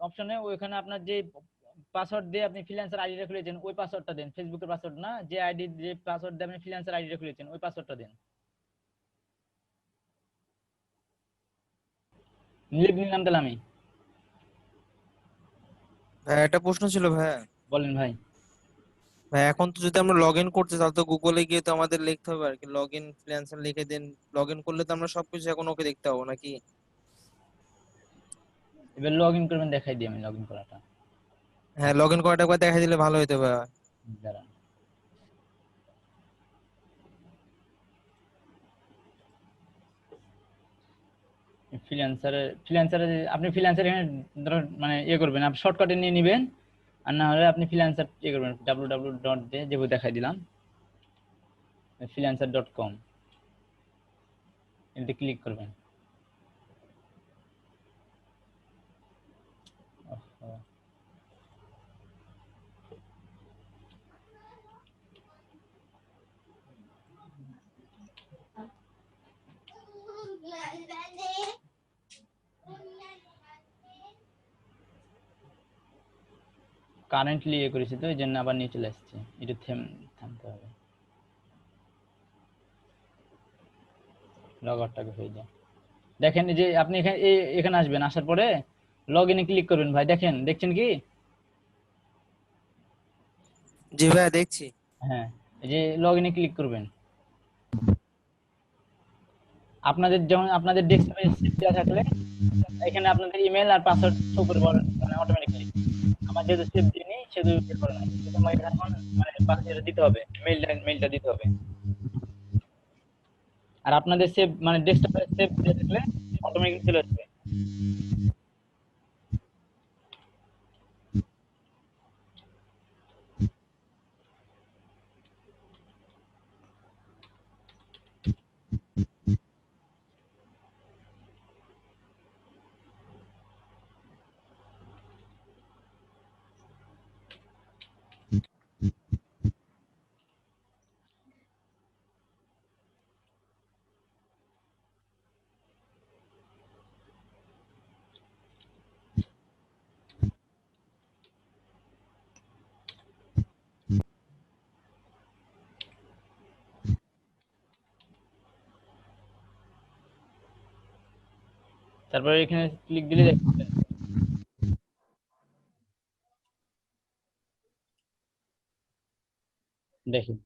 অপশনে, ওইখানে আপনার যে পাসওয়ার্ড দিয়ে আপনি ফ্রিল্যান্সার আইডিটা খুলেছেন ওই পাসওয়ার্ডটা দেন। ফেসবুকের পাসওয়ার্ড না, যে আইডি যে পাসওয়ার্ড দিয়ে আপনি ফ্রিল্যান্সার আইডিটা খুলেছেন ওই পাসওয়ার্ডটা দেন। লিভ নিলাম তাহলে আমি। ভাই একটা প্রশ্ন ছিল ভাই। বলেন ভাই। ভাই এখন তো যদি আমরা লগ ইন করতে তাহলে তো গুগলে গিয়ে তো আমাদের লিখতে হবে আর কি, লগ ইন ফ্রিল্যান্সার লিখে দিন। লগ ইন করলে তো আমরা সবকিছু এখন ওকে দেখতে পাবো নাকি? এবার লগ ইন করবেন, দেখাই দিই আমি লগ ইন করাটা। হ্যাঁ, লগ ইন করাটা একবার দেখা দিলে ভালো হতো ভাই। দাঁড়ান। ফ্রিল্যান্সারে আপনি ফ্রিল্যান্সার এখানে ধরুন মানে ইয়ে করবেন, আপনি শর্টকাটে নিয়ে নেবেন। আর না হলে আপনি ফ্রিল্যান্সার ইয়ে করবেন, www ডট দিয়ে যেভাবে দেখাই দিলাম, freelancer.com এতে ক্লিক করবেন। ওহো। কারেন্টলি ইয়ে করেছি তো এই জন্য আবার নিয়ে চলে আসছে, একটু থামতে হবে, লগ আউটটাকে হয়ে যায়। দেখেন এই যে আপনি এখানে এখানে আসবেন, আসার পরে লগ ইনে ক্লিক করবেন ভাই। দেখেন, দেখছেন কি? জি ভাই দেখছি। হ্যাঁ, এই যে লগ ইনে ক্লিক করবেন। আপনাদের যেমন আপনাদের ডেস্কটপে সেভ দেওয়া থাকলে এখানে আপনাদের ইমেল আর পাসওয়ার্ড শো করে বলেন মানে অটোমেটিক্যালি। আমার যেহেতু সেভ দিইনি সেহেতু ইয়ে করে নাই, কিন্তু আমাকে এখন মানে এটা দিতে হবে, মেইলটা দিতে হবে। আর আপনাদের সেভ মানে ডেস্কটপে সেভ দেওয়া থাকলে অটোমেটিক্যালি চলে আসবে। তারপরে এখানে ক্লিক দিলে দেখবেন দেখেন